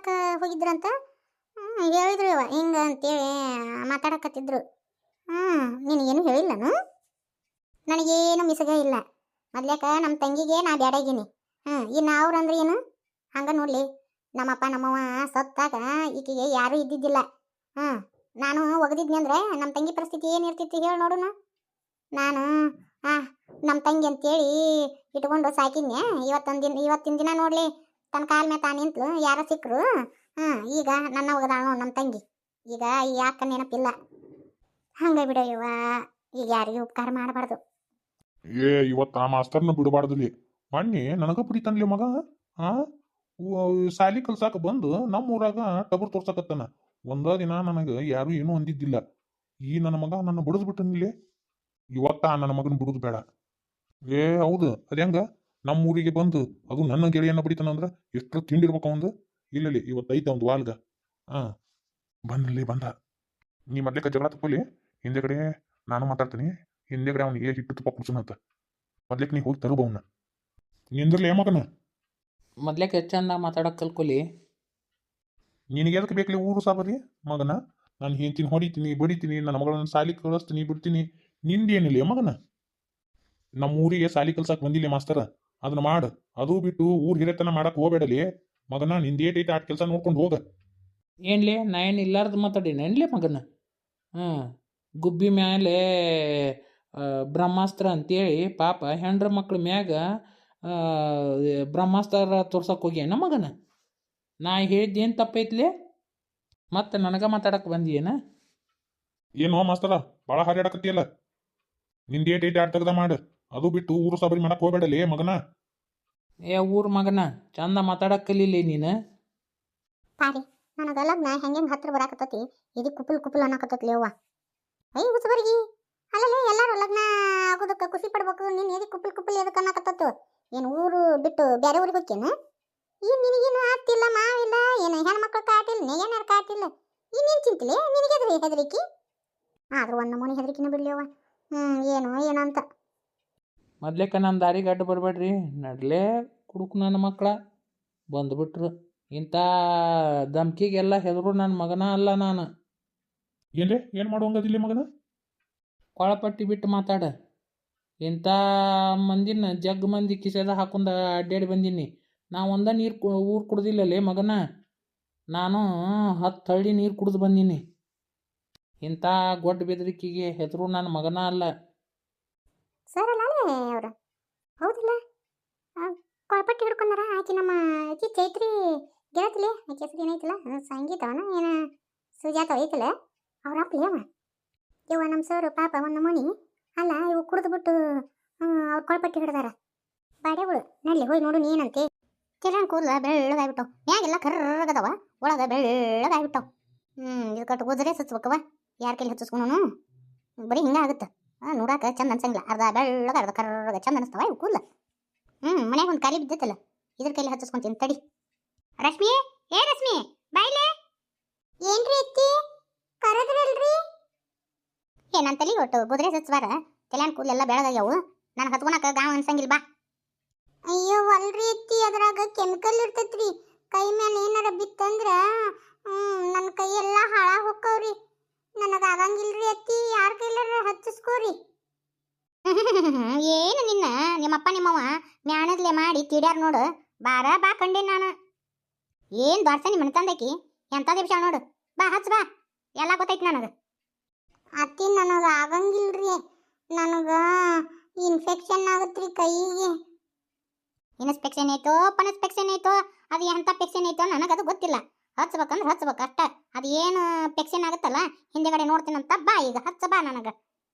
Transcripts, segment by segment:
ಮಾತಾಡಕ್ಕೆ ಹೋಗಿದ್ರಂತ. ಹೇಳಿದ್ರು ಇವ ಹಿಂಗೆ ಅಂತೇಳಿ ಮಾತಾಡಕತ್ತಿದ್ರು. ನಿನಗೇನು ಹೇಳಿಲ್ಲನು? ನನಗೇನು ಮಿಸಗ ಇಲ್ಲ. ಮೊದ್ಲೇಕ ನಮ್ಮ ತಂಗಿಗೆ ನಾ ಬ್ಯಾಡಾಗೀನಿ. ಇನ್ನು ಅವ್ರಂದ್ರೆ ಏನು? ಹಂಗೆ ನೋಡ್ಲಿ, ನಮ್ಮಪ್ಪ ನಮ್ಮವ್ವ ಸತ್ತಾಗ ಈಕೆಗೆ ಯಾರೂ ಇದ್ದಿದ್ದಿಲ್ಲ. ನಾನು ಒಗದಿದ್ನಿ ಅಂದ್ರೆ ನಮ್ಮ ತಂಗಿ ಪರಿಸ್ಥಿತಿ ಏನಿರ್ತಿತ್ತು ಹೇಳಿ ನೋಡುನು. ನಾನು ನಮ್ಮ ತಂಗಿ ಅಂತೇಳಿ ಇಟ್ಕೊಂಡು ಸಾಕಿದ್ನೆ. ಇವತ್ತಿನ ದಿನ ನೋಡ್ಲಿ ತನ್ನ ಕಾಲ ಮೇಲೆ ತಾನು ನಿಂತಲು, ಯಾರ ಸಿಕ್ಕರು. ಈಗ ನನ್ನ ಒಗದಾಳು ನಮ್ಮ ತಂಗಿ. ಈಗ ಯಾಕ ನೆನಪಿಲ್ಲ. ಹಂಗೆ ಬಿಡೋ ಇವ, ಈಗ ಯಾರಿಗೂ ಉಪಕಾರ ಮಾಡಬಾರ್ದು. ಇವತ್ತು ಆ ಮಾಸ್ತರ್ನ ಬಿಡಬಾರ್ದಲ್ಲಿ. ಮಣ್ಣಿ ನನಗ ಬಿಡಿತನ್ಲಿ ಮಗ. ಸಾಲಿ ಕಲ್ಸಾಕ ಬಂದು ನಮ್ಮ ಊರಾಗ ಟಬರ್ ತೋರ್ಸಕತ್ತಾನ. ಒಂದ ದಿನ ನನಗೆ ಯಾರು ಏನೂ ಅಂದಿದ್ದಿಲ್ಲ. ಈ ನನ್ನ ಮಗ ನನ್ನ ಬಿಡದ್ ಬಿಟ್ಟನಿಲ್ಲಿ. ಇವತ್ತ ನನ್ನ ಮಗನ ಬಿಡುದು ಬೇಡ. ಹೌದು, ಅದ್ಯಾಂಗ ನಮ್ಮ ಊರಿಗೆ ಬಂದು ಅದು ನನ್ನ ಗೆಳೆಯನ್ನ ಬಿಡಿತಾನಂದ್ರ ಎಷ್ಟು ತಿಂಡಿರ್ಬೇಕು ಅವಂದು. ಇಲ್ಲಲ್ಲಿ ಇವತ್ತೈತೆ ಒಂದು ವಾಲ್ಗ. ಬಂದಲ್ಲಿ ಬಂದ. ನೀ ಮೊದ್ಲೇಕ ಜಗಳ ತಕ್ಕೊಲಿ, ಹಿಂದೆ ಕಡೆ ನಾನು ಮಾತಾಡ್ತೀನಿ. ಹಿಂದೆ ಕಡೆ ಅವನಿಗೆ ಹಿಟ್ಟು ತುಪ್ಪ ಕುಡ್ಸೋಣಂತ. ಮೊದ್ಲೇಕ್ ನೀ ಹೋಗಿ ತರುಬ ಅವನ್ನ. ನಿಂದ್ರಲಿ ಮಗನ. ಮೊದ್ಲೇಕ ಚಂದ ಮಾತಾಡಕ್ಕೆ ಕಲ್ಕೊಲಿ. ನಿನಗೆ ಎದಕ್ಕೆ ಬೇಕಲಿ ಊರು ಸಾಬರಿ ಮಗನ? ನಾನು ಹೇಳ್ತೀನಿ, ಹೊಡಿತೀನಿ, ಬಡಿತೀನಿ, ನನ್ನ ಮಗಳನ್ನ ಸಾಲಿ ಕಳಿಸ್ತೀನಿ, ಬಿಡ್ತೀನಿ. ನಿಂದೇನಿಲ್ಲ ಮಗನ? ನಮ್ಮ ಊರಿಗೆ ಸಾಲಿ ಕಲ್ಸಕ್ಕೆ ಬಂದಿಲ್ಲ ಮಾಸ್ತರ, ಅದನ್ನ ಮಾಡು. ಅದು ಬಿಟ್ಟು ಊರ್ ಹಿರೇತನ ಮಾಡಕ್ ಹೋಗ್ಬೇಡಲಿ ಮಗನ. ನಿಂದೇಟೈತೆ ಆಟ ಕೆಲಸ ನೋಡ್ಕೊಂಡು ಹೋಗ. ಏನ್ಲೇ ನಾ ಏನು ಇಲ್ಲಾರ್ದು ಮಾತಾಡೀನಿ ಏನ್ಲೇ ಮಗನ? ಗುಬ್ಬಿ ಮ್ಯಾಲೆ ಬ್ರಹ್ಮಾಸ್ತ್ರ ಅಂತೇಳಿ ಪಾಪ ಹೆಂಡ್ರ ಮಕ್ಳ ಮ್ಯಾಗ ಬ್ರಹ್ಮಾಸ್ತ್ರ ತೋರ್ಸಕ್ಕೆ ಹೋಗ್ಯಾನ ಮಗನ? ನಾ ಹೇಳಿದ್ದೇನು ತಪ್ಪೈತ್ಲೇ? ಮತ್ತೆ ನನಗೆ ಮಾತಾಡಕ್ಕೆ ಬಂದಿಯೇನ? ಏನೋ ಮಾಸ್ತರ ಭಾಳ ಹಾರಾಡಕತ್ತಿಯಲ್ಲ. ನಿಂದೇಟೈತೆ ಆಟ ತೆಗ್ದ ಮಾಡು. ಅದು ಬಿಟ್ಟು ಊರು ಸಾಬರಿ ಮಾಡಕ್ ಹೋಗ್ಬೇಡಲಿ ಮಗನ. ಊರ್ ಮಗನ ಚಂದ ಮಾತಾಡಕ್ಕೆ ಕಲೀಲಿ ನೀನು. ಪಾರಿ, ನನಗೆ ಲಗ್ನ ಹೆಂಗೆ ಹತ್ರ ಬರಾಕತ್ತತಿ. ಇದು ಕುಪುಲ್ ಅನ್ನಕತ್ತತ್ಲಿ ಅವ್ವ. ಹುಚ್ಚಬರ್ಗಿ, ಅಲ್ಲೇ ಎಲ್ಲಾರು ಲಗ್ನ ಆಗೋದಕ್ಕೆ ಖುಷಿ ಪಡ್ಬೇಕು. ನೀನು ಎದಿ ಕುಪುಲ್ ಎದಕ್ಕೆ ಅನ್ನಕತ್ತತ್ತು? ಏನು ಊರು ಬಿಟ್ಟು ಬೇರೆ ಊರಿಗೆ ಹೋಗ್ತೇನೆ? ನಿನಗೇನು ಆಗ್ತಿಲ್ಲ, ಮಾವಿಲ್ಲ, ಏನು ಹೆಣ್ಮಕ್ಳು ಕಾಟಿಲ್ಲ, ಏನಾರು ಕಾಟಿಲ್ಲ. ಇನ್ನೇನು ಚಿಂತಿಲ್ಲ ನಿನಗೆದ್ರಿ ಹೆದರಿಕಿ? ಆದ್ರೂ ಒಂದು ನಮೂನಿ ಹೆದರಿಕಿನ ಬಿಡ್ಲಿ ಅವ್ವ. ಏನು ಅಂತ ಮೊದ್ಲೇಕ ನನ್ನ ದಾರಿಗೆ ಅಡ್ಡ ಬರಬೇಡ್ರಿ. ನಡ್ಲೇ ಕುಡುಕು ನನ್ನ ಮಕ್ಕಳ ಬಂದುಬಿಟ್ರು. ಇಂಥ ಧಮ್ಕಿಗೆಲ್ಲ ಹೆದರು ನನ್ನ ಮಗನ ಅಲ್ಲ ನಾನು. ಏನ್ರಿ ಏನು ಮಾಡುವಂಗದಿಲ್ಲ ಮಗನ? ಕೊಳಪಟ್ಟಿ ಬಿಟ್ಟು ಮಾತಾಡ. ಇಂಥ ಮಂದಿನ ಜಗ್ ಮಂದಿ ಕಿಸೆದ ಹಾಕೊಂಡ ಅಡ್ಡಾಡಿ ಬಂದೀನಿ. ನಾ ಒಂದ ಊರು ಕುಡ್ದಿಲ್ಲಲೇ ಮಗನ. ನಾನು 10 ಹಳ್ಳಿ ನೀರು ಕುಡ್ದು ಬಂದೀನಿ. ಇಂಥ ಗೊಡ್ಡ ಬೆದರಿಕೆಗೆ ಹೆದರು ನನ್ನ ಮಗನ ಅಲ್ಲ. ಸರ್ ಅಲ್ಲ ಅವರು ಹೌದಿಲ್ಲ, ಕೊಳಪಟ್ಟಿ ಹಿಡ್ಕೊಂಡಾರ. ಆಕಿ ನಮ್ಮ ಆಕಿ ಚೈತ್ರಿ ಗೆಳತಿಲಿ, ಆಕೆ ಹೆಸರು ಏನೈತಿಲ್ಲ, ಸಂಗೀತವನ ಏನ ಸುಜಾತ ಐತಿಲ್ಲ, ಅವ್ರ ಅಪ್ಪ ಅವ. ಇವ ನಮ್ಮ ಸರ್ ಪಾಪ ಒಂದು ಮಣಿ ಅಲ್ಲ, ಇವು ಕುಡಿದ್ಬಿಟ್ಟು ಅವ್ರು ಕೊಳಪಟ್ಟಿ ಹಿಡ್ದಾರ. ಬಾಡೆಗಳು ನಡ್ಲಿ ಹೋಗಿ ನೋಡು ಏನಂತೆ. ಕಿರಣ್ ಕೂದಲ ಬೆಳ್ಳಗಾಗ್ಬಿಟ್ಟವು, ಮ್ಯಾಗೆಲ್ಲ ಕರ್ರಗದವ, ಒಳಗ ಬೆಳ್ಳಗಾಗ್ಬಿಟ್ಟವು. ಇದು ಕಟ್ಟು ಗುಜರೆ ಹಚ್ಬೇಕವ. ಯಾರ ಕೈಲಿ ಹಚ್ಚಿಸ್ಕೊಳೋನು? ಬರೀ ಹಿಂಗಾಗುತ್ತೆ. ನೋಡಾಕ ಚಂದ ಅನ್ಸಂಗಿಲ್ಲ. ಅರ್ಧ ಬೆಳ್ಳಗ ಅರ್ಧ ಕರ್ರಗ ಚಂದ ಅನಿಸ್ತಾವ ಇವು ಕೂದಲ. ಮನ್ಯಾಗ ಒಂದು ಖಾಲಿ ಬಿದ್ದೈತಲ್ಲ, ಇದ್ರ ಕೈಲಿ ಹಚ್ಚಿಸ್ಕೊಂತೀನಿ ತಡಿ. ರಶ್ಮಿ, ರಶ್ಮಿ ಬಾಯ್ಲೆ. ಏನ್ರಿ ಅತ್ತಿ ಕರದ್ರಲ್ರಿ? ನನ್ನ ತಲೆ ಒಟ್ಟು ಗುದ್ರೆ ಹಚ್ಚಬಾರ. ತಲೆನ ಕೂದಲೆಲ್ಲ ಬೆಳಗಾಗ್ಯಾವು, ನಾನು ಹತ್ಕೊಳಕ ಗಾವ ಅನ್ಸಂಗಿಲ್ಲ ಬಾ. ಅಯ್ಯೋ ಅಲ್ರಿ ಅತ್ತಿ, ಅದ್ರಾಗ ಕೆಮಿಕಲ್ ಇರ್ತೈತ್ರಿ. ಕೈ ಮೇಲೆ ಏನಾರ ಬಿತ್ತಂದ್ರ ನನ್ನ ಕೈ ಎಲ್ಲ ಹಾಳ ಹೊಕ್ಕವ್ರಿ. ನನಗೆ ಆಗಂಗಿಲ್ರಿ ಅತ್ತಿ, ಯಾರ ಕೈಲಾರ ಹಚ್ಚಿಸ್ಕೋರಿ. ಏನು ನಿಮ್ಮಪ್ಪ ನಿಮ್ಮವ್ವ ಮ್ಯಾಣದ್ಲೆ ಮಾಡಿ ತಿಡ್ಯಾರ ನೋಡು. ಬಾ ಕಂಡೆ ನಾನು. ಏನು ದೊಡ್ಸ ನಿಮ್ಮ ತಂದಕಿ ಎಂಥದೇ ವಿಷಯ ನೋಡು. ಬಾ ಹಚ್ಚ ಬಾ, ಎಲ್ಲ ಗೊತ್ತೈತಿ ನನಗೆ. ಅತ್ತಿ ನನಗೆ ಆಗಂಗಿಲ್ರಿ, ನನಗೆ ಇನ್ಫೆಕ್ಷನ್ ಆಗತ್ರಿ ಕೈಗೆ. ಇನ್ಸ್ಪೆಕ್ಷನ್ ಐತೋ ಪನ್ಸ್ಪೆಕ್ಷನ್ ಐತೋ, ಅದು ಎಂಥ ಪೆಕ್ಷನ್ ಐತೋ ನನಗದು ಗೊತ್ತಿಲ್ಲ. ಹಚ್ಬೇಕಂದ್ರೆ ಹಚ್ಬೇಕು ಅಷ್ಟ. ಅದು ಏನು ಪೆಕ್ಷನ್ ಆಗುತ್ತಲ್ಲ ಹಿಂದೆಗಡೆ ನೋಡ್ತೀನಂತ. ಬಾ ಈಗ ಹಚ್ಚ ಬಾ. ನನಗೆ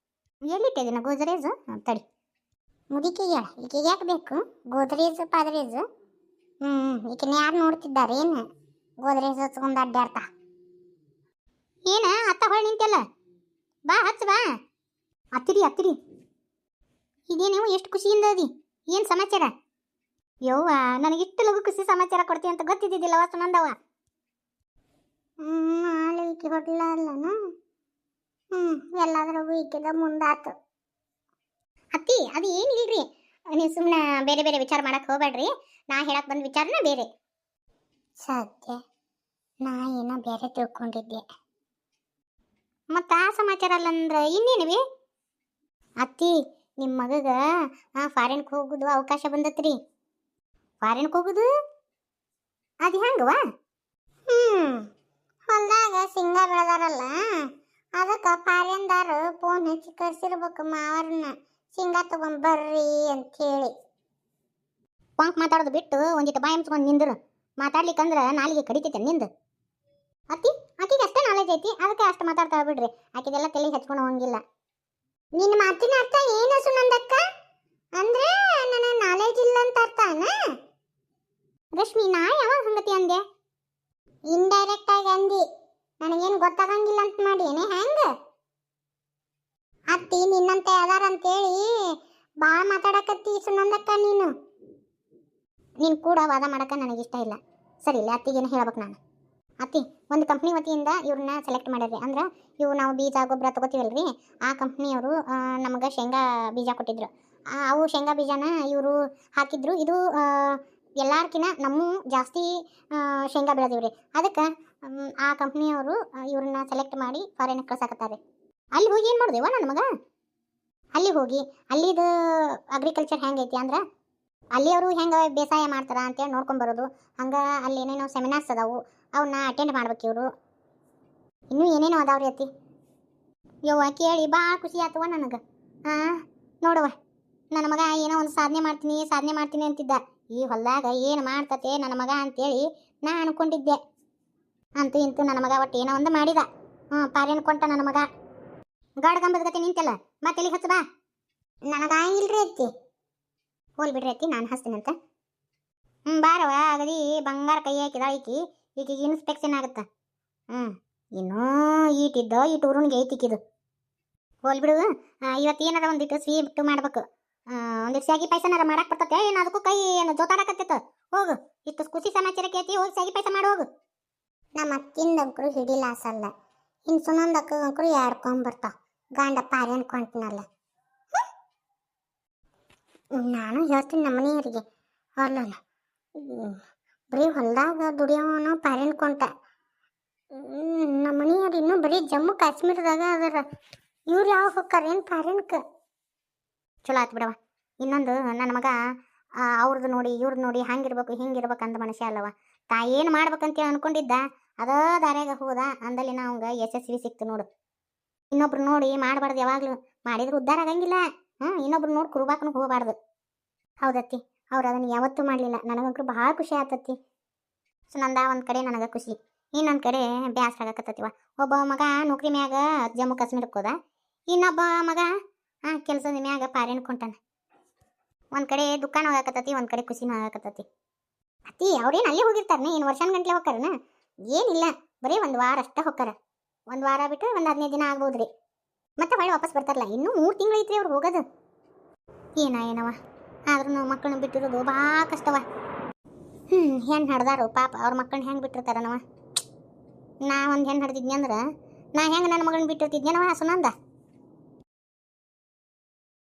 ಎಲ್ಲಿಟ್ಟಿದ್ದೀನ ಗೋದ್ರೇಜ್ ತಡಿ. ಮುದಿಕೆಗೆ ಈಕೆಗೆ ಯಾಕೆ ಬೇಕು ಗೋದ್ರೇಜ್ ಪಾದ್ರೇಜ್? ಈಕೆನ ಯಾರು ನೋಡ್ತಿದ್ದಾರೆ? ಏನು ಗೋದ್ರೇಜ್ ಹಚ್ಕೊಂಡು ಅಡ್ಡಾಡ್ತಾ ಏನ? ಅತ್ತ ಹೊಳ್ ನಿಂತೆಲ್ಲ, ಬಾ ಹಚ್ಚ ಬಾ. ಹತ್ತಿರಿ ಇದೇನೇವು ಎಷ್ಟು ಖುಷಿಯಿಂದ ಅದಿ? ಏನು ಸಮಾಚಾರ? ಯವ್ವ, ನನಗಿಷ್ಟು ಲಘು ಖುಷಿ ಸಮಾಚಾರ ಕೊಡ್ತೀವಿ ಅಂತ ಗೊತ್ತಿದ್ದಿದ್ದಿಲ್ಲ ವಸ್ತು ನಂದವ. ನಾಳೆ ಈಕೆ ಹೊಡ್ಲಲ್ಲನ? ಎಲ್ಲಾದ್ರಾಗೂ ಈಕೆದ ಮುಂದಾತು. ಅತ್ತಿ ಅದು ಏನಿಲ್ರಿ, ನೀವು ಸುಮ್ಮನೆ ಬೇರೆ ಬೇರೆ ವಿಚಾರ ಮಾಡಕ್ಕೆ ಹೋಗ್ಬೇಡ್ರಿ. ನಾ ಹೇಳಕ್ಕೆ ಬಂದ ವಿಚಾರನ ಬೇರೆ. ಸತ್ಯ ನಾ ಏನೋ ಬೇರೆ ತಿಳ್ಕೊಂಡಿದ್ದೆ. ಮತ್ತು ಆ ಸಮಾಚಾರ ಅಲ್ಲಂದ್ರೆ ಇನ್ನೇನಿವಿ ಅತ್ತಿ, ನಿಮ್ಮ ಮಗಗ ಫಾರಿನ್ಗೆ ಹೋಗೋದು ಅವಕಾಶ ಬಂದತ್ರಿ. ಫಾರಿನ್ಗೆ ಹೋಗುದು ಅದು ಹೆಂಗವ? ಹೊಲ್ದಾಗ ಸಿಂಗ ಬೆಳೆದಾರಲ್ಲ, ಅದಕ್ಕೆ ಫಾರಿನ್ದಾರು ಫೋನ್ ಹಚ್ಚಿ ಕರ್ಸಿರ್ಬೇಕು ಮಾವರನ್ನ, ಸಿಂಗ ತಗೊಂಬರ್ರಿ ಅಂಥೇಳಿ. ಪಾಂಕ್ ಮಾತಾಡೋದು ಬಿಟ್ಟು ಒಂದಿಟ್ಟು ಬಾಯಿ ಮುಚ್ಕೊಂಡು ನಿಂದ್ರು. ಮಾತಾಡ್ಲಿಕ್ಕಂದ್ರೆ ನಾಲಿಗೆ ಕಡಿತೈತೆ ನಿಂದು. ಅತ್ತಿ, ಆಕಿಗೆ ಅಷ್ಟೇ ನಾಲೆಜ್ ಐತಿ, ಅದಕ್ಕೆ ಅಷ್ಟು ಮಾತಾಡ್ತಾಳೆ ಬಿಡ್ರಿ. ಆಕಿದೆಲ್ಲ ತಲೆ ಹಚ್ಕೊಂಡು ಹೋಗಿಲ್ಲ. ನಿನ್ನ ಮಾತಿನ ಅರ್ಥ ಏನು ಸುನಂದಕ್ಕ? ಅಂದ್ರೆ ನನ್ನ ನಾಲೆಜ್ ಇಲ್ಲ ಅಂತ ಅರ್ಥನ? ರಶ್ಮಿ, ನಾ ಯಾವಾಗ ಹಂಗತಿ ಅಂದೆ? ಇಂಡೈರೆಕ್ಟ್ ಆಗಿ ಅಂದಿ, ನನಗೇನು ಗೊತ್ತಾಗಂಗಿಲ್ಲ ಅಂತ ಮಾಡಿ ಏನೇ ಹೆಂಗ? ಅತ್ತಿ ನಿನ್ನಂತೆ ಅದಾರ ಅಂತೇಳಿ ಭಾಳ ಮಾತಾಡಕತ್ತಿ ಸುನಂದಕ್ಕ. ನೀನು ಕೂಡ ವಾದ ಮಾಡಕ್ಕೆ ನನಗಿಷ್ಟ ಇಲ್ಲ. ಸರಿ ಇಲ್ಲ, ಅತ್ತಿಗೇನು ಹೇಳ್ಬೇಕು ನಾನು. ಅತ್ತಿ, ಒಂದು ಕಂಪ್ನಿ ವತಿಯಿಂದ ಇವ್ರನ್ನ ಸೆಲೆಕ್ಟ್ ಮಾಡಿದ್ರಿ. ಅಂದ್ರೆ ಇವು ನಾವು ಬೀಜ ಗೊಬ್ಬರ ತೊಗೋತೀವಲ್ರಿ, ಆ ಕಂಪ್ನಿಯವರು ನಮಗೆ ಶೇಂಗಾ ಬೀಜ ಕೊಟ್ಟಿದ್ರು. ಅವು ಶೇಂಗಾ ಬೀಜನ ಇವರು ಹಾಕಿದ್ರು. ಇದು ಎಲ್ಲಾರ್ಕಿನ್ನ ನಮ್ಮ ಜಾಸ್ತಿ ಶೇಂಗಾ ಬೆಳೆದಿವ್ರಿ. ಅದಕ್ಕೆ ಆ ಕಂಪ್ನಿಯವರು ಇವ್ರನ್ನ ಸೆಲೆಕ್ಟ್ ಮಾಡಿ ಫಾರಿನ್ಗೆ ಕಳ್ಸಾಕತ್ತಾರೆ. ಅಲ್ಲಿ ಹೋಗಿ ಏನು ಮಾಡಿದೆವ ನನ್ನ ಮಗ? ಅಲ್ಲಿ ಹೋಗಿ ಅಲ್ಲಿದು ಅಗ್ರಿಕಲ್ಚರ್ ಹೆಂಗೈತಿ ಅಂದ್ರೆ ಅಲ್ಲಿಯವರು ಹೆಂಗೆ ಬೇಸಾಯ ಮಾಡ್ತಾರ ಅಂತೇಳಿ ನೋಡ್ಕೊಂಬರೋದು. ಹಂಗೆ ಅಲ್ಲಿ ಏನೇನೋ ಸೆಮಿನಾರ್ಸ್ ಅದಾವು, ಅವನ್ನ ಅಟೆಂಡ್ ಮಾಡ್ಬೇಕು ಇವರು. ಇನ್ನೂ ಏನೇನೋ ಅದಾವ್ರಿ ಅತ್ತಿ. ಯವ್ವ ಕೇಳಿ ಭಾಳ ಖುಷಿ ಆತವ ನನಗೆ. ನೋಡವ, ನನ್ನ ಮಗ ಏನೋ ಒಂದು ಸಾಧನೆ ಮಾಡ್ತೀನಿ ಅಂತಿದ್ದ. ಈ ಹೊಲ್ದಾಗ ಏನು ಮಾಡ್ತತೆ ನನ್ನ ಮಗ ಅಂತೇಳಿ ನಾ ಅನ್ಕೊಂಡಿದ್ದೆ. ಅಂತೂ ಇಂತೂ ನನ್ನ ಮಗ ಒಟ್ಟು ಏನೋ ಒಂದು ಮಾಡಿದ. ಪಾರೇನು ಕೊಂಟ ನನ್ನ ಮಗ. ಗಾಡ್ಗಂಬದ ಗತಿ ನಿಂತಲ್ಲ, ಮತ್ತೆ ಎಲ್ಲಿ ಹಚ್ಚ ಬಾ. ನನಗಾಗಿಲ್ರಿ ಅತ್ತಿ. ಹೋಲ್ ಬಿಡ್ರಿ ಅತ್ತಿ, ನಾನು ಹಚ್ತೀನಂತ. ಬಾರವ, ಅಗದಿ ಬಂಗಾರ ಕೈ ಹಾಕಿದ ಈಕಿಗೆ ಇನ್ಸ್ಪೆಕ್ಷನ್ ಆಗುತ್ತೆ. ಇನ್ನೂ ಈಟು ಊರುಣಿಗೆ ಐತಿಕ್ಕಿದು. ಹೋಲ್ ಬಿಡು. ಇವತ್ತು ಏನಾರ ಒಂದಿಟ್ಟು ಸ್ವೀಟ್ ಮಾಡ್ಬೇಕು. ಒಂದಿಟ್ಟು ಸ್ಯಾಗಿ ಪಾಯಸನಾರ ಮಾಡಕ್ಕೆ ಬರ್ತತೆ. ಏನು ಅದಕ್ಕೂ ಕೈ ಏನು ಜೋತಾಡಕತ್ತಿತ್ತು. ಹೋಗು, ಇಷ್ಟು ಖುಷಿ ಸಮಾಚಾರ ಕೇಳ್ತಿ, ಹೋಗಿ ಸ್ಯಾಗಿ ಪಾಯಸ ಮಾಡಿ ಹೋಗು. ನಮ್ಮ ಅತ್ತಿಂದಂಕರು ಹಿಡಿಲ್ಲ ಅಸಲ್ಲ. ಇನ್ನು ಸುನಂದಕ್ಕಂಕರು ಯಾಡ್ಕೊಂಬರ್ತಾವ. ಗಂಡ ಪಾರಿ ಅನ್ಕೊಂತೀನಲ್ಲ. ನಾನು ಹೇಳ್ತೀನಿ ನಮ್ಮನೆಯವರಿಗೆ, ಅಲ್ಲಲ್ಲ ಬರೀ ಹೊಲ್ದಾಗ ದುಡಿಯೋನು ಪಾರಿ ಅನ್ಕೊಂಟ. ನಮ್ಮನೆಯವ್ರು ಇನ್ನೂ ಬರೀ ಜಮ್ಮು ಕಾಶ್ಮೀರದಾಗ ಅದರ. ಇವ್ರು ಯಾವ ಹೋಗ್ತಾರೆ ಏನು ಪಾರಿನ್ಕ? ಚಲೋ ಆಯ್ತು ಬಿಡವ. ಇನ್ನೊಂದು, ನನ್ನ ಮಗ ಅವ್ರದ್ದು ನೋಡಿ ಇವ್ರದ್ದು ನೋಡಿ ಹಂಗಿರ್ಬೇಕು ಹಿಂಗಿರ್ಬೇಕು ಅಂದ ಮನುಷ್ಯ ಅಲ್ಲವ. ಏನು ಮಾಡ್ಬೇಕಂತ ಅನ್ಕೊಂಡಿದ್ದ, ಅದೇ ದಾರ್ಯಾಗ ಹೋದ. ಅಂದಲ್ಲಿ ಅವಂಗೆ ಯಶಸ್ವಿ ಸಿಕ್ತು ನೋಡು. ಇನ್ನೊಬ್ರು ನೋಡಿ ಮಾಡಬಾರ್ದು, ಯಾವಾಗಲೂ ಮಾಡಿದ್ರೆ ಉದ್ಧಾರ ಆಗಂಗಿಲ್ಲ. ಇನ್ನೊಬ್ರು ನೋಡಿ ಕುರುಬಾಕನು ಹೋಗಬಾರ್ದು. ಹೌದತ್ತಿ, ಅವ್ರು ಅದನ್ನು ಯಾವತ್ತೂ ಮಾಡಲಿಲ್ಲ. ನನಗಂಕರು ಭಾಳ ಖುಷಿ ಆತತ್ತಿ. ಸುನಂದ ಒಂದು ಕಡೆ ನನಗೆ ಖುಷಿ, ಇನ್ನೊಂದು ಕಡೆ ಬ್ಯಾಸರ ಆಗಕತ್ತತಿವ. ಒಬ್ಬ ಮಗ ನೌಕರಿ ಮ್ಯಾಗ ಜಮ್ಮು ಕಾಶ್ಮೀರಕ್ಕೆ ಹೋದ, ಇನ್ನೊಬ್ಬ ಮಗ ಕೆಲಸದ ಮ್ಯಾಗ ಪಾರೇನು ಕೊಂಟಾನ. ಒಂದು ಕಡೆ ದುಃಖನೂ ಆಗಕತ್ತತಿ, ಒಂದು ಕಡೆ ಖುಷಿನೂ ಆಗಕತ್ತತಿ. ಅತ್ತಿ, ಅವ್ರೇನು ಅಲ್ಲೇ ಹೋಗಿರ್ತಾರನೆ, ಏನು ವರ್ಷನ ಗಂಟ್ಲೆ ಹೋಗ್ತಾರನ? ಏನಿಲ್ಲ, ಬರೀ ಒಂದು ವಾರ ಅಷ್ಟೇ ಹೋಗ್ತಾರ. ಒಂದು ವಾರ ಬಿಟ್ಟು ಒಂದು 15 ದಿನ ಆಗ್ಬೋದ್ರಿ. ಮತ್ತೆ ಹೊಳ್ಳಿ ವಾಪಸ್ ಬರ್ತಾರಲ್ಲ. ಇನ್ನೂ 3 ತಿಂಗಳು ಐತ್ರಿ ಅವ್ರು ಹೋಗೋದು. ಏನವ, ಆದ್ರೂ ನಾವು ಮಕ್ಕಳನ್ನ ಬಿಟ್ಟಿರೋದು ಭಾಳ ಕಷ್ಟವ. ಹೆಣ್ಣು ಹಡ್ದಾರು ಪಾಪ, ಅವ್ರ ಮಕ್ಕಳನ್ನ ಹೆಂಗೆ ಬಿಟ್ಟಿರ್ತಾರನವ. ನಾ ಒಂದು ಹೆಣ್ಣು ಹಡ್ದಿದ್ನಿ ಅಂದ್ರೆ ನಾ ಹೆಂಗೆ ನನ್ನ ಮಗಳನ್ನ ಬಿಟ್ಟಿರ್ತಿದ್ನೇನವ ಸುನಂದ?